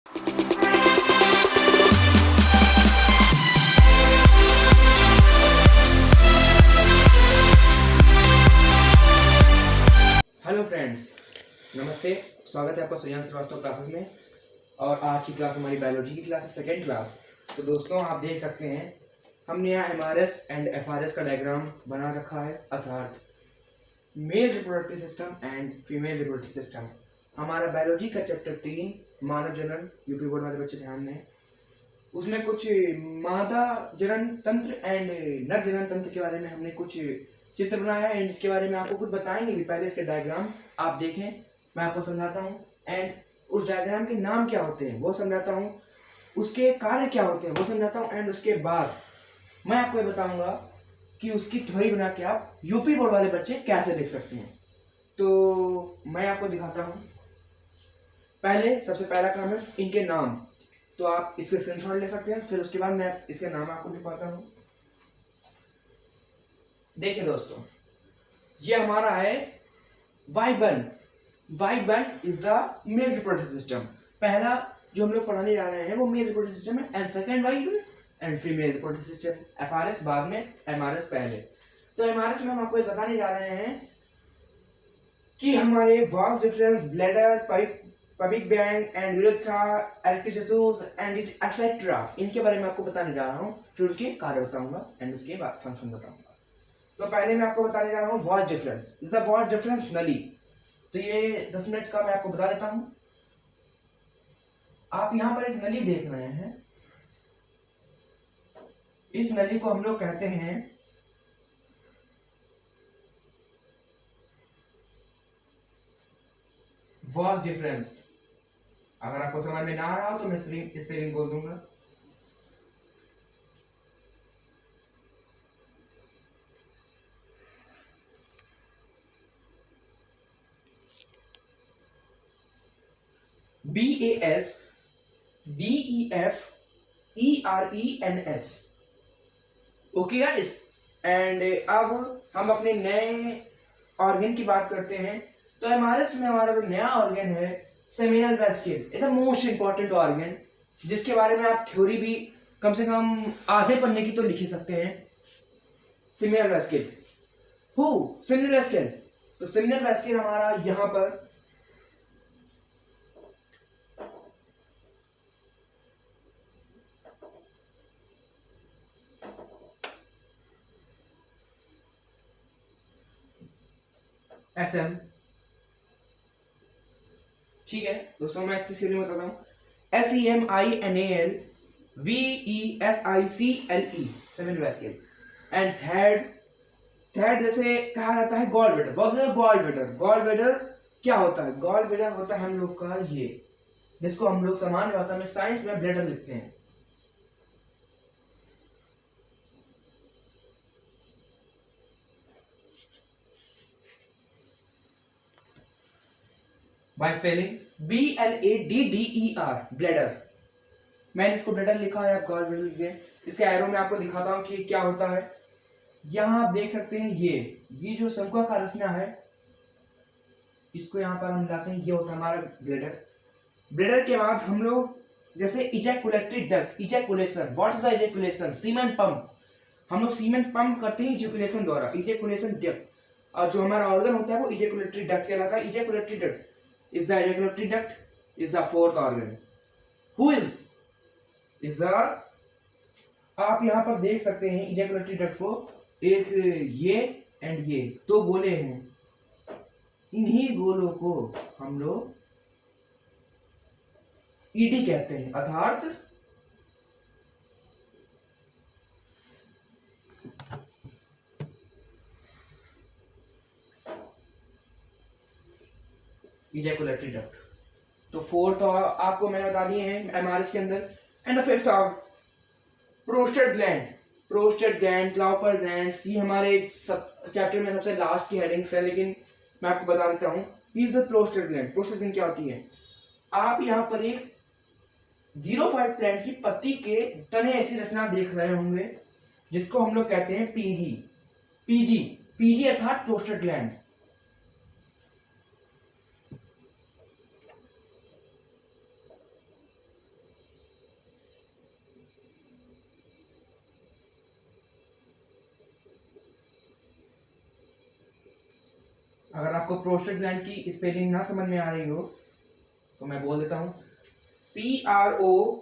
Hello friends, नमस्ते। स्वागत है आपका सुजान श्रीवास्तव क्लासेस में। और आज की क्लास हमारी बायोलॉजी की क्लास है, सेकेंड क्लास। तो दोस्तों आप देख सकते हैं हमने यहाँ MRS एंड FRS का डायग्राम बना रखा है, अर्थात mail reproductive system and female reproductive system. हमारा बायोलॉजी का चैप्टर 3 मानव जनन, यूपी बोर्ड वाले बच्चे ध्यान दें। उसमें कुछ मादा जनन तंत्र एंड नर जनन तंत्र के बारे में हमने कुछ चित्र बनाया है एंड इसके बारे में आपको कुछ बताएंगे भी। पहले इसके डायग्राम आप देखें, मैं आपको समझाता हूँ एंड उस डायग्राम के नाम क्या होते हैं वो समझाता हूँ, उसके कार्य क्या होते हैं वो समझाता हूँ एंड उसके बाद मैं आपको ये बताऊंगा कि उसकी थ्योरी बना के आप यूपी बोर्ड वाले बच्चे कैसे लिख सकते हैं। तो मैं आपको दिखाता हूँ। पहले सबसे पहला काम है इनके नाम, तो आप इसके स्क्रीनशॉट ले सकते हैं। फिर उसके बाद मैं इसके नाम आपको दिखाता हूँ। देखिए दोस्तों, ये हमारा है Y1। Y1 is the mail reproductive system. पहला जो हम लोग पढ़ाने जा रहे हैं वो मेल रिप्रोडक्टिव सिस्टम है and second Y1 and female reproductive system, FRS बाद में, MRS पहले। तो MRS में हम आपको बताने जा रहे हैं कि हमारे vas deferens, bladder, pubic band and urethra, erectile tissues and etcetera, इनके बारे में आपको बताने जा रहा हूँ। फिर उनके कार्य बताऊंगा एंड उसके बाद फंक्शन बताऊंगा। तो पहले मैं आपको बताने जा रहा हूँ vas deferens is the vas deferens नली। तो ये 10 मिनट का मैं आपको बता देता हूँ। आप यहाँ पर एक नली देख रहे हैं, इस नली को हम लोग कहते हैं वास डिफरेंस। अगर आपको समझ में ना आ रहा हो तो मैं स्पेलिंग बोल दूंगा। BASDEFERENS। ओके गाइस, एंड अब हम अपने नए ऑर्गन की बात करते हैं। तो MRS में हमारा जो नया ऑर्गन है seminal vesicle, it the most important organ, जिसके बारे में आप थ्योरी भी कम से कम आधे पन्ने की तो लिख ही सकते हैं। Seminal vesicle, seminal vesicle. तो सेमिनल वेस्किल हमारा यहां पर SM, ठीक है दोस्तों। मैं इसकी स्पेलिंग बताता हूँ, SEMINALVESICLE, seminal vesicle. And third जैसे कहा जाता है gall bladder. What is gall bladder? Gall bladder क्या होता है? गॉल ब्लैडर होता है हम लोग का ये, जिसको हम लोग सामान्य भाषा में साइंस में ब्लैडर लिखते हैं। By spelling BLADDER, bladder. मैंने इसको ब्लैडर लिखा है, आप गॉल ब्लैडर लिखे। इसके एरो में आपको दिखाता हूँ कि क्या होता है। यहाँ आप देख सकते हैं ये जो शंक्वाकार रचना है, इसको यहाँ पर हम लाते हैं, ये होता है हमारा ब्लैडर। ब्लैडर के बाद हम लोग जैसे ejaculatory duct, ejaculation. What is the ejaculation? Semen pump. हम लोग सीमेन पंप करते हैं इजैकुलेशन द्वारा, इजैकुलेशन डक्ट। और जो हमारा ऑर्गन होता है वो इजैकुलेटरी डक्ट कहलाता है। Ejaculatory duct is the ejaculatory duct is the fourth organ who is the, आप यहाँ पर देख सकते हैं ejaculatory duct को, एक ये एंड ये दो गोले हैं, इन्हीं गोलों को हम लोग ईडी कहते हैं, अर्थात इजैकुलेटरी डक्ट। तो फोर्थ आपको मैंने बता दिए हैं MRS के अंदर। And the fifth of prostate gland, prostate gland, Cowper gland. See हमारे चैप्टर में सबसे लास्ट की हेडिंग्स है, लेकिन मैं आपको बता देता हूँ is the prostate gland. Prostate gland क्या होती है? आप यहाँ पर एक 05 प्लांट की पत्ती के तने ऐसी रचना देख रहे होंगे जिसको हम लोग कहते हैं पीजी अर्थात प्रोस्टेट ग्लैंड। अगर आपको प्रोस्टेट ग्लैंड की स्पेलिंग ना समझ में आ रही हो तो मैं बोल देता हूँ, PROSTATE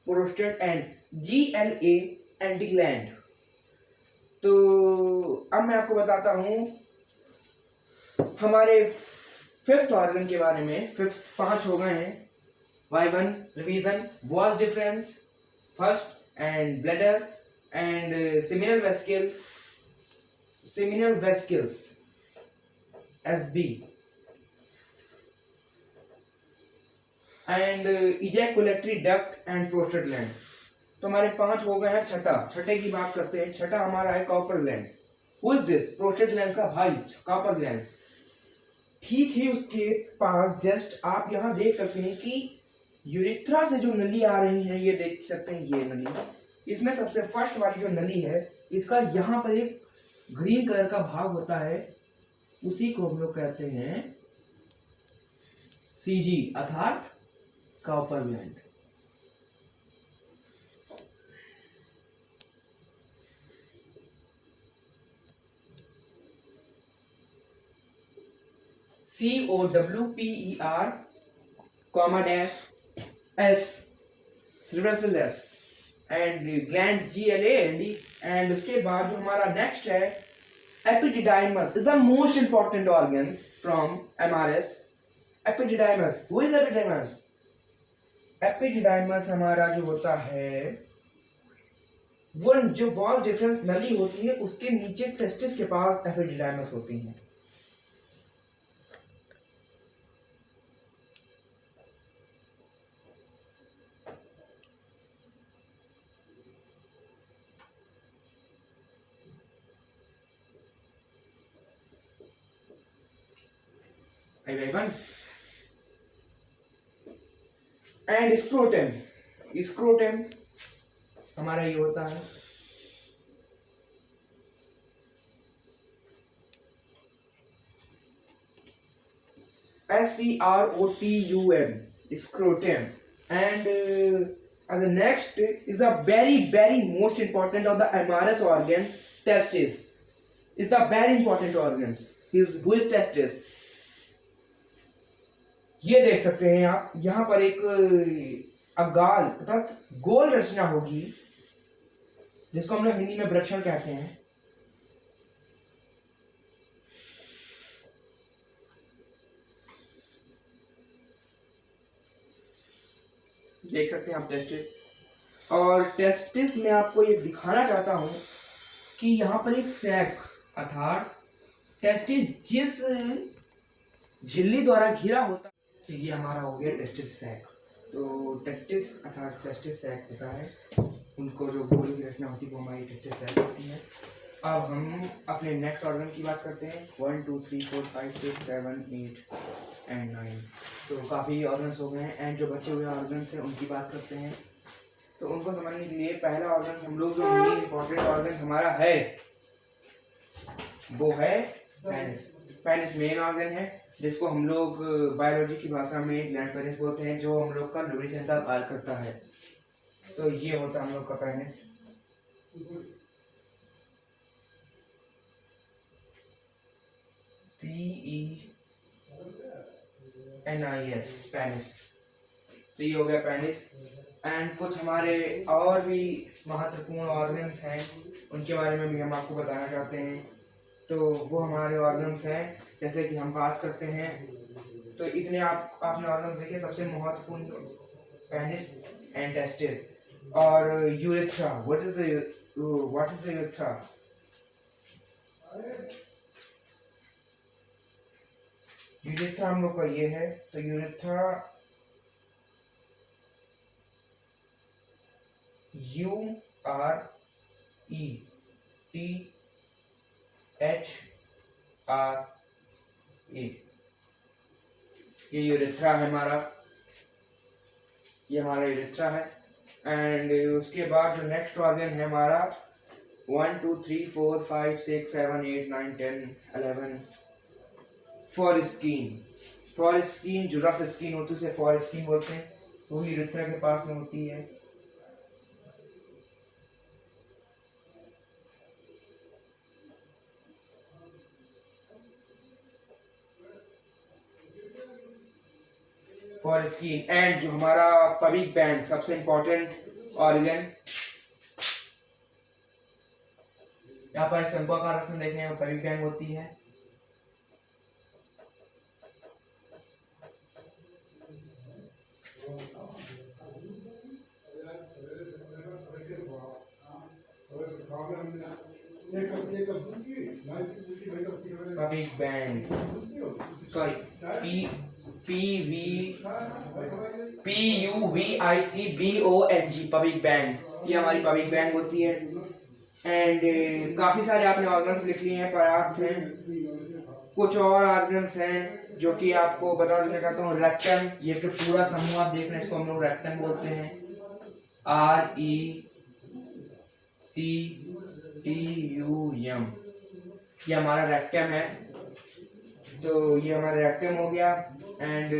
prostate and GLA anti gland. तो अब मैं आपको बताता हूँ हमारे फिफ्थ ऑर्गन के बारे में। फिफ्थ 5 हो गए हैं। Y1 revision, was difference first and bladder and seminal vesicles SB and ejaculatory duct and prostate gland. तो हमारे 5 हो गए हैं। छठे की बात करते हैं। छठा हमारा है copper gland. Who is this? Prostate gland का भाई कॉपर ग्लैंड। ठीक ही उसके पास जस्ट आप यहाँ देख सकते हैं कि यूरिथ्रा से जो नली आ रही है, ये देख सकते हैं, ये नली। इसमें सबसे फर्स्ट वाली जो नली है, इसका यहाँ पर एक ग्रीन कलर का भाग होता है, उसी को हम लोग कहते हैं CG अर्थात copper gland. COWPER comma dash S cerebral S and gland GLAND। And उसके बाद जो हमारा नेक्स्ट है epididymis is the most important organs from MRS। Epididymis, who is epididymis? Epididymis हमारा जो होता है वो जो वॉल डिफरेंस नली होती है उसके नीचे टेस्टिस के पास एपिडिडाइमस होती है। एंड स्क्रोटम हमारा ये होता है SCROTUM scrotum। and the next is the very most important of the MRS organs, testis is the very important organs। who is testis? ये देख सकते हैं आप, यहाँ पर एक अगाल अर्थात गोल रचना होगी जिसको हम लोग हिंदी में वृषण कहते हैं। देख सकते हैं आप टेस्टिस। और टेस्टिस में आपको ये दिखाना चाहता हूं कि यहाँ पर एक सैक अर्थात टेस्टिस जिस झिल्ली द्वारा घिरा होता है, तो ये हमारा हो गया टेस्टिस सैक। तो टेस्टिस अर्थात टेस्टिस सैक होता है, उनको जो गोली की रचना होती है वो हमारी टेस्टिस सैक होती है। अब हम अपने नेक्स्ट ऑर्गन की बात करते हैं। 1 2 3 4 5 6 7 8 एंड 9। तो काफ़ी ऑर्गन्स हो गए हैं। एंड जो बचे हुए ऑर्गन्स हैं उनकी बात करते हैं। तो उनको समझने के लिए पहला ऑर्गन हम लोग जो मेन इंपॉर्टेंट ऑर्गन हमारा है वो है पेनिस। पेनिस मेन ऑर्गन है जिसको हम लोग बायोलॉजी की भाषा में ग्लैंड पेनिस बोलते हैं, जो हम लोग का लुब्रिकेशन का कार्य करता है। तो ये होता है हम लोग का पेनिस। PENIS penis. तो ये हो गया पेनिस। एंड कुछ हमारे और भी महत्वपूर्ण ऑर्गन्स हैं, उनके बारे में भी हम आपको बताना चाहते हैं। तो वो हमारे ऑर्गन्स हैं, जैसे कि हम बात करते हैं तो इतने आपने ऑर्गन्स देखे। सबसे महत्वपूर्ण पेनिस एंड टेस्टिस और urethra. What is the urethra? Urethra हम लोग का ये है। तो यूरेथ्रा URETHRA, ये यूरेथ्रा है हमारा, ये हमारा यूरेथ्रा है। एंड उसके बाद जो नेक्स्ट ऑर्गन है हमारा 1 2 3 4 5 6 7 8 9 10 11 फॉरस्कीन जो रफ स्किन होती है उसे फॉरस्कीन बोलते हैं, वो यूरेथ्रा के पास में होती है। For skin. एंड जो हमारा पबिक बैंड सबसे इम्पोर्टेंट ऑर्गन, यहाँ पर एक शंकुआकार रचना देख रहे हैं, पबिक बैंड होती है। पबिक बैंड, सॉरी PUVICBONG, पबिक बैंड, ये हमारी पबिक बैंड होती है। एंड काफी सारे आपने ऑर्गन्स लिख लिए हैं, पर्याप्त हैं। कुछ और ऑर्गन्स हैं जो कि आपको बता देना चाहता हूँ। रेक्टम, ये तो पूरा समूह आप देख रहे हैं, इसको हम लोग रेक्टम बोलते हैं। RECTUM, ये हमारा रेक्टम है। तो ये हमारा रेक्टम हो गया। And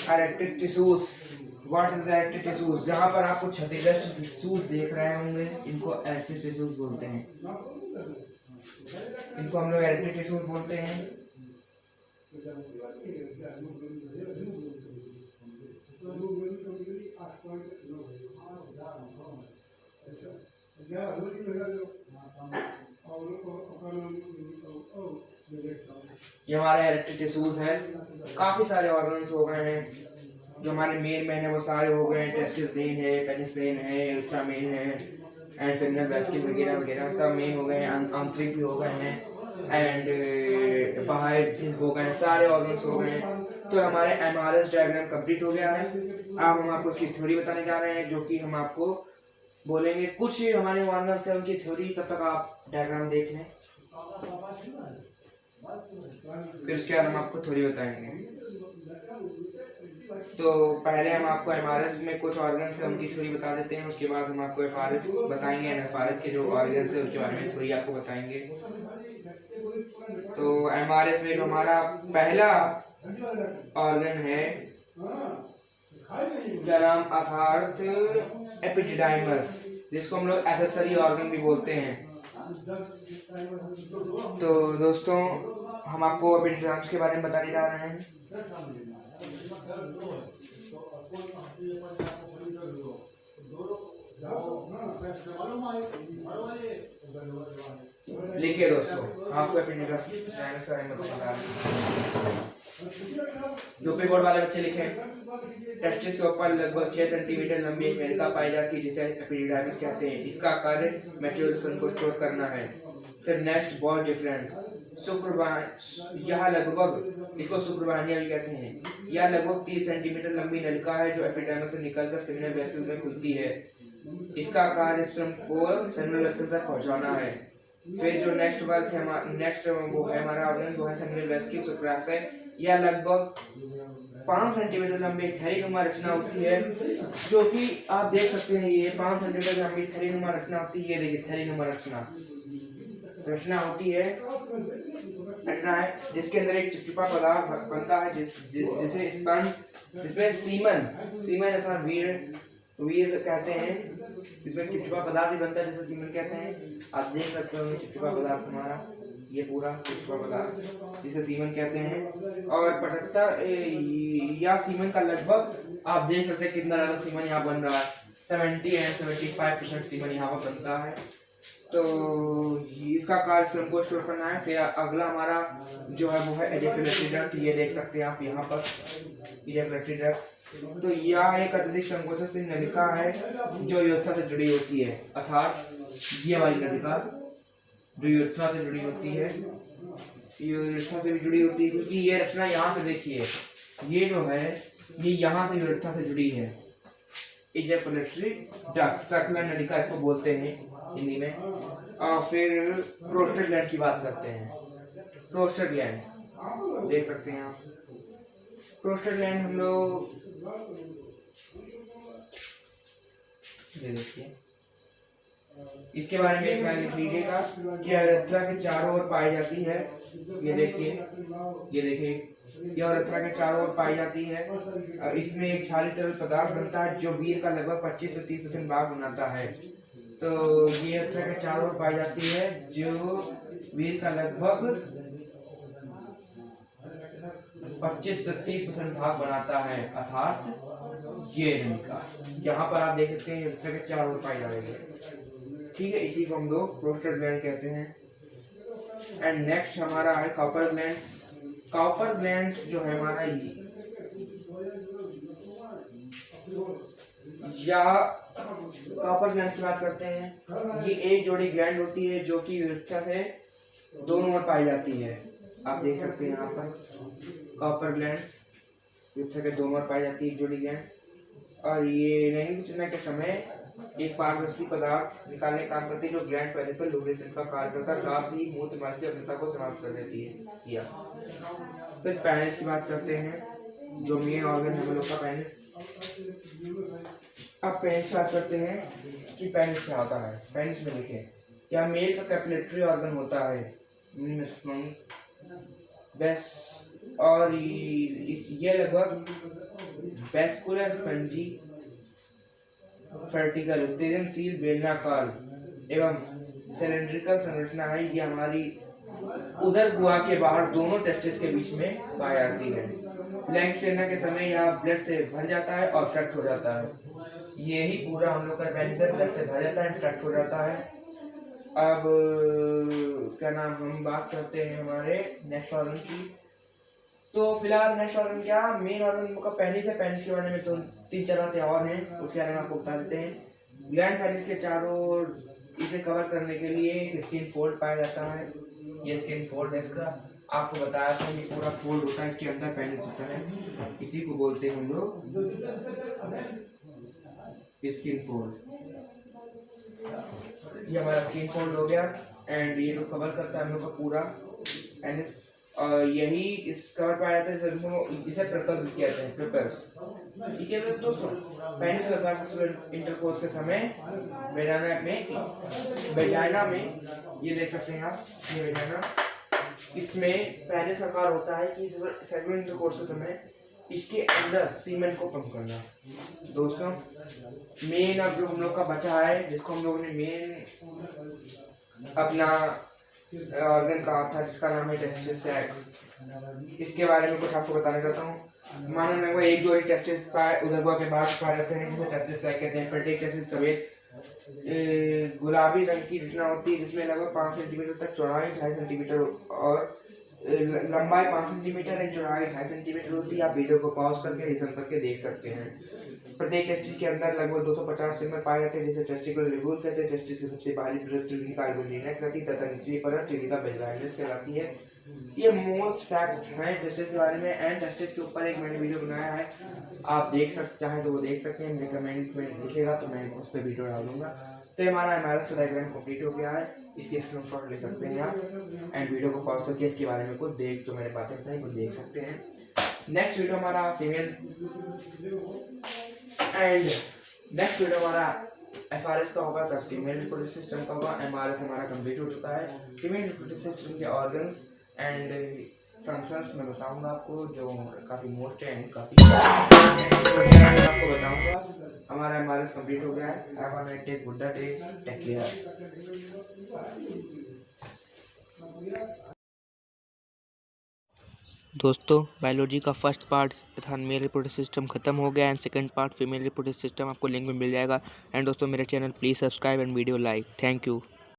erected tissues, what is erected tissues? जहाँ पर आपको क्षतिग्रस्त टिश्यूज देख रहे होंगे, इनको इरेक्टेड टिश्यूज बोलते हैं। इनको हम लोग इरेक्टेड टिश्यूज बोलते हैं। ये हमारे इरेक्टेड टिश्यूज है। काफी सारे ऑर्गन्स हो गए हैं। जो हमारे मेन है वो सारे हो गए हैं। टेस्टिस मेन है, पेनिस मेन है, यूरेथ्रा मेन है, एंड सेमिनल वेसिकल वगैरह वगैरह सब मेन हो गए हैं। आंतरिक भी हो गए हैं, एंड बाहर हो गए हैं, सारे ऑर्गन्स हो गए हैं। तो हमारे MRS डायग्राम कंप्लीट हो गया है। अब हम आपको उसकी थ्योरी बताने जा रहे हैं, जो कि हम आपको बोलेंगे कुछ हमारे ऑर्गन्स है उनकी थ्योरी। तब तक आप डायग्राम देख लें, फिर उसके बाद हम आपको थ्योरी बताएंगे। तो पहले हम आपको MRS में कुछ ऑर्गन्स है उनकी थ्योरी बता देते हैं, उसके बाद हम आपको FRS बताएंगे, FRS के जो ऑर्गन्स है उसके बारे में थ्योरी आपको बताएंगे। तो MRS में जो हमारा पहला ऑर्गन है, क्या नाम, अर्थात एपिडिडाइमस, जिसको हम लोग एक्सेसरी ऑर्गन भी बोलते हैं। तो दोस्तों हम आपको एपिडिडाइमस के बारे में बताने जा रहे हैं। लिखिए दोस्तों, आपको एपिडिडाइमस के बारे में बताने जा रहे हैं। यूपी बोर्ड वाले बच्चे लिखें। टेस्टिस के ऊपर लगभग 6 सेंटीमीटर लंबी एक नलिका पाई जाती है जिसे एपिडिडाइमस कहते हैं। इसका कार्य मैटेरियल स्पर्म को स्टोर करना है। फिर नेक्स्ट बॉल डिफरेंस, यह लगभग, इसको शुक्रवाहिनियां भी कहते हैं। यह लगभग 30 सेंटीमीटर लंबी नलिका है जो एपिडाइमस से निकलकर सेमिनल वेसिकल में खुलती है। इसका कार्य स्पर्म को सेमिनल वेसिकल तक पहुंचाना है। फिर जो नेक्स्ट वर्क है, नेक्स्ट वो है हमारा ऑर्गन, वो है सेमिनल वेसिकल शुक्राशय। यह लगभग 5 सेंटीमीटर लंबी थैलीनुमा रचना होती है, जो कि आप देख सकते हैं। ये 5 सेंटीमीटर लंबी थैलीनुमा रचना होती है। ये देखिए थैलीनुमा रचना होती है, रचना है, जिसके अंदर एक चिपचिपा पदार्थ बनता है जिसे स्पर्म, जिसमें सीमन अथवा वीर कहते हैं। इसमें चिपचिपा पदार्थ भी बनता है जिसे सीमन कहते हैं। आप देख सकते हो चिपचिपा पदार्थ हमारा, ये पूरा चिपचिपा पदार्थ जिसे सीमन कहते हैं। और 75 या सीमन का लगभग आप देख सकते हैं कितना ज्यादा सीमन यहाँ बन रहा है। 70 एंड 75% सीमन यहाँ पर बनता है। तो इसका कार्य स्पर्म को स्टोर करना है। फिर अगला हमारा जो है वो है एजेकुलेटरी डक्ट। ये देख सकते हैं आप यहाँ पर एजेकुलेटरी डक्ट। तो यह एक अत्यधिक संकोचनशील नलिका है जो यूरेथ्रा से जुड़ी होती है, अर्थात ये वाली नलिका जो यूरेथ्रा से जुड़ी होती है, यूरेथ्रा से भी जुड़ी होती है, क्योंकि ये रचना यहाँ से देखिए, ये जो है ये यहाँ से यूरेथ्रा से जुड़ी है। एजेकुलेटरी डक्ट, सर्कुलर नलिका इसको बोलते हैं हिंदी में। और फिर प्रोस्टेट ग्लैंड की बात करते हैं। प्रोस्टेट ग्लैंड देख सकते हैं आप। प्रोस्टेट ग्लैंड हम लोग ये देखिए, इसके बारे में एक लाइन लिख लीजिएगा कि यूरेथ्रा के चारों ओर पाई जाती है। ये देखिए, यह यूरेथ्रा के चारों ओर पाई जाती है। इसमें एक छाली तरल पदार्थ बनता है जो वीर का लगभग 25 से 30% भाग बनाता है। तो ये यूरेथ्रा के चारों ओर पाई जाती है जो वीर का लगभग 25 से 30% भाग बनाता है, अर्थात ये नलिका। यहाँ पर आप देख सकते हैं यूरेथ्रा के 4 ओर पाए जाएंगे। ठीक है, इसी को हम लोग प्रोस्टेट ग्लैंड कहते हैं। एंड नेक्स्ट हमारा है कॉपर ग्लैंड्स। कॉपर ग्लैंड्स जो है हमारा या कॉपर ग्लैंड की बात करते हैं। ये एक जोड़ी ग्लैंड होती है जो कि यूरेथ्रा से दोनों ओर पाई जाती है। आप देख सकते हैं यहाँ पर कॉपर ग्लैंड्स यूरेथ्रा के दोनों ओर पाई जाती है एक जोड़ी ग्लैंड। और ये लैंगिक विच्छेदन के समय एक पारदर्शी पदार्थ निकालने का काम करती है जो ग्लैंड पहले पर लुब्रिकेशन का कार्य करता है, साथ ही मूत्र मार्ग की अम्लता को समाप्त कर देती है। फिर पेनिस की बात करते हैं, जो मेन ऑर्गन है हम लोग का पेनिस। अब पेनिस बात करते हैं कि पेनिस क्या होता है। पेनिस में लिखे क्या मेल का कैपिलेटरी ऑर्गन होता है बेस, और ये लगभग वेस्कुलर स्पंजी वर्टिकल उत्तेजनशील बेलनाकार एवं सिलेंड्रिकल संरचना है। ये हमारी उदर गुहा के बाहर दोनों टेस्टिस के बीच में पाई जाती है। लैंगिक विच्छेदन के समय यह ब्लड से भर जाता है और फ्रैक्ट हो जाता है। यही पूरा हम लोग का पेनिस ब्लड से भर जाता है, फ्रैक्ट हो जाता है। अब क्या नाम, हम बात करते हैं हमारे नेक्स्ट ऑर्गन की। तो फिलहाल नेक्स्ट ऑर्गन क्या, मेन ऑर्गन का पेनिस है। पेनिस के बारे में तो 3-4 बातें और हैं, उसके बारे में आपको बता देते हैं। ग्लैंड पेनिस के चारों ओर इसे कवर करने के लिए एक स्किन फोल्ड पाया जाता है। ये स्किन फोल्ड है इसका, आपको बताया था ये पूरा फोल्ड होता है, इसके अंदर पेनिस होता है, इसी को बोलते हैं हम लोग स्किन फोल्ड। ये हमारा स्किन फोल्ड हो गया एंड ये जो कवर करता है हम लोग का पूरा पेनिस। और यही इस कवर पाया जाता है, इसे प्रपल्स कहते हैं, प्रपल्स। ठीक है तो दोस्तों, पेनिस का सेक्सुअल इंटरकोर्स के समय वेजाइना में ये देख सकते हैं आप, ये वेजाइना, इसमें पेनिस आकार होता है कि सेक्सुअल इंटरकोर्स के समय इसके अंदर सीमेंट को पंप करना। दोस्तों मेन अब जो हम लोग का बचा है, जिसको हम लोगों ने मेन अपना ऑर्गन कहा था, जिसका नाम है टेस्टिस सैक, इसके बारे में कुछ आपको बताना चाहता हूँ। मानो लगभग एक जोड़ी टेस्टिस उदर गुहा के बाद पाए जाते हैं, जिसे टेस्टिस सैक कहते हैं। प्रत्येक टेस्टिस सफेद गुलाबी रंग की रचना होती है, जिसमें लगभग 5 सेंटीमीटर तक चौड़ाई, 2.5 सेंटीमीटर और लंबाई 5 सेंटीमीटर और चौड़ाई 2.5 सेंटीमीटर होती है। आप वीडियो को पॉज करके रिजन करके देख सकते हैं। प्रत्येक टेस्टिस के अंदर लगभग 250 सेगमेंट पाए जाते हैं, जिसे टेस्टिकुलर लिगूल कहते हैं। टेस्टिस की सबसे बाहरी परत ट्यूनिका अल्बुजिना कहती है तथा निचली परत ट्यूनिका बेलवाइनस कहलाती है। ये मोस्ट फैक्ट हैं टेस्टिस के बारे में। एंड टेस्टिस के ऊपर एक मैंने वीडियो बनाया है, आप देख सकते चाहें तो वो देख सकते हैं, मेरे कमेंट में लिखेगा तो मैं उस पर वीडियो डाल दूंगा। तो हमारा एमआरएस डायग्राम कंप्लीट हो गया है, इसके स्क्रीनशॉट ले सकते हैं आप एंड वीडियो को पॉज करके इसके बारे में कुछ देख, जो मैंने बातें बताई वो देख सकते हैं। नेक्स्ट वीडियो हमारा फीमेल एंड नेक्स्ट वीडियो हमारा एफआरएस का होगा, तो फीमेल रिप्रोडक्टिव सिस्टम का होगा। एमआरएस हमारा कंप्लीट हो चुका है। फीमेल रिप्रोडक्टिव सिस्टम के ऑर्गन्स एंड फंक्शंस मैं बताऊंगा आपको, जो काफ़ी मोस्ट है एंड काफ़ी आपको बताऊंगा। हमारा एमआरएस कंप्लीट हो गया है। Have a nice day, good day, take care. दोस्तों बायोलॉजी का फर्स्ट पार्ट तथा मेल रिप्रोडक्टिव सिस्टम खत्म हो गया and second part female reproductive system आपको लिंक में मिल जाएगा। एंड दोस्तों मेरे channel please subscribe and video like. Thank you.